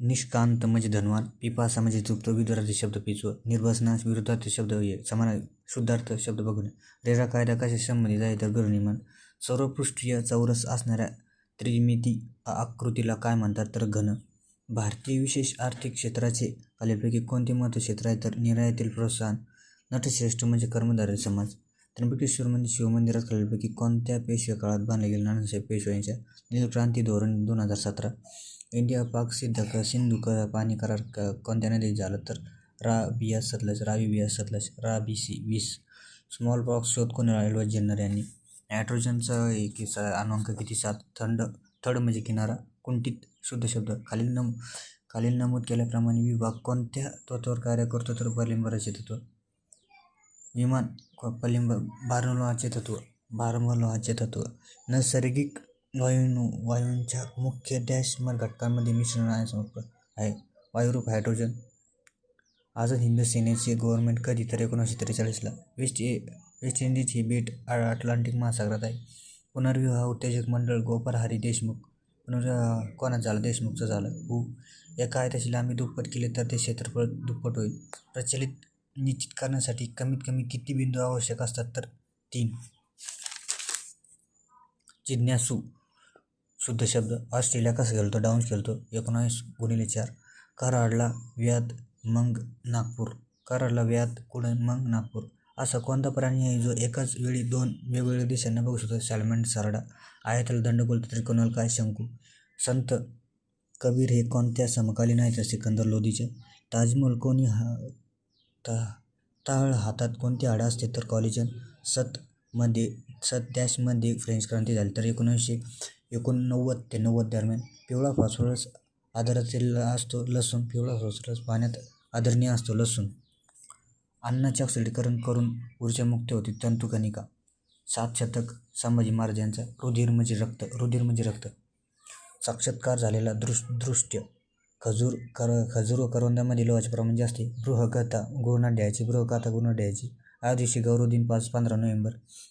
निष्कांत म्हणजे धनवान, पिपासा म्हणजे चुकतो, विरुद्धार्थी शब्द पिचव, निर्वसनास विरुद्धार्थी शब्द समान शुद्धार्थ शब्द बघून. रेरा कायदा कशा संबंधित आहे तर गृहनिर्माण. सर्वपृष्ठीय चौरस असणाऱ्या त्रिमिती आकृतीला काय म्हणतात तर घन. भारतीय विशेष आर्थिक क्षेत्राचे खालीलपैकी कोणते महत्त्व क्षेत्र आहे तर निर्यातील प्रोत्साहन. नटश्रेष्ठ म्हणजे कर्मधारय समाज. त्र्यंबकेश्वर म्हणजे शिवमंदिरात खालीलपैकी कोणत्या पेशवे काळात बांधले गेले नानासाहेब पेशवे यांच्या. नीलक्रांती धोरण 2017. इंडिया पाक सिंधू पाणी करार कोणत्या नदीत झाला तर रावी बियास सतलज राबीसी 20. स्मॉल पॉक्स शोध कोणी लावला जेन्नर यांनी. नायट्रोजनचा अणुअंक किती 7. थड म्हणजे किनारा. कुंठित शुद्ध शब्द. खालील नमूद केल्याप्रमाणे विभाग कोणत्या तत्त्वावर कार्य करतो तर पर्लिंबराचे तत्त्व. विमान भारलोहाचे तत्त्व. नैसर्गिक वायूंच्या मुख्य घटकांमध्ये मिश्रण आहे. वायुरूप हायड्रोजन. आझाद हिंद सेनेचे गव्हर्नमेंट कधी तर 1943ला. वेस्ट इंडिज ही बेट अटलांटिक महासागरात आहे. पुनर्विवाह उत्तेजक मंडळ गोपाळ हरी देशमुख. पुनर्विवाह कोणाचा झाला? देशमुखचा झाला. एका आयताची लांबी दुप्पट केली तर ते क्षेत्रफळ दुप्पट होईल. प्रचलित निश्चित करण्यासाठी कमीत कमी किती बिंदू आवश्यक असतात तर 3. जिज्ञासू शुद्ध शब्द. ऑस्ट्रेलिया कसा खेळतो? डाऊन्स खेळतो. 19x4. कराडला व्याध मग नागपूर. असा कोणता प्राणी आहे जो एकाच वेळी 2 वेगवेगळ्या दिशांना बघू शकतो? सॅल्मन सारडा. आयताला दंडगोल त्रिकोणाला काय शंकू? संत कबीर हे कोणत्या समकालीन आहेत तर सिकंदर लोधीचे. ताजमहल कोणी टाळ हातात कोणती हाडं असते तर कॉलेजन. मध्ये फ्रेंच क्रांती झाली तर 1989 ते 90 दरम्यान. पिवळा फॉस्फरस आदरातील असतो लसूण. पिवळा फॉस्फरस पाण्यात आदरणीय असतो लसूण. अन्नाचे ऑक्सिडीकरण करून ऊर्जा मुक्त होते तंतुकणिका. 7 शतक संभाजी महाराज यांचा. रुधिर म्हणजे रक्त. साक्षात्कार झालेला दृष्ट्य. खजूर व करवंदामध्ये लोहाचे प्रमाण जास्त आहे. बृहगाथा गुरुनाथ दिवशी गौरव दिन 15 नोव्हेंबर.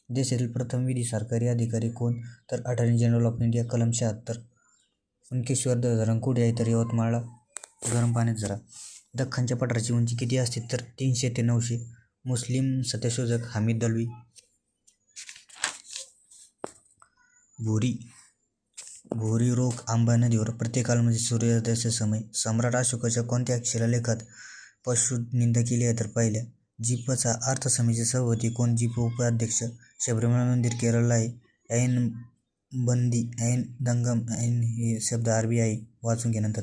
देशातील प्रथम विधी सरकारी अधिकारी कोण तर अटॉर्नी जनरल ऑफ इंडिया. कलम 76. कुणकेश्वर धरण कुठे आहे तर यवतमाळला. गरम पाण्यात जरा. दख्खनच्या पठाराची उंची किती असते तर 300 ते 900. मुस्लिम सत्यशोधक हामिद दलवी. भोरी रोग आंबा नदीवर. प्रत्येकाल म्हणजे सूर्योदयाचा समय. सम्राट अशोकाच्या कोणत्या शिलालेखात पशुनिंदा केली आहे तर पहिल्या. जिपचा अर्थ समितीचे सभापती कोण? जिप उपाध्यक्ष. शबरीमला मंदिर केरळला आहे. ऐन दंगम ऐन हे शब्द अरबी आहे. वाचून घ्या नंतर.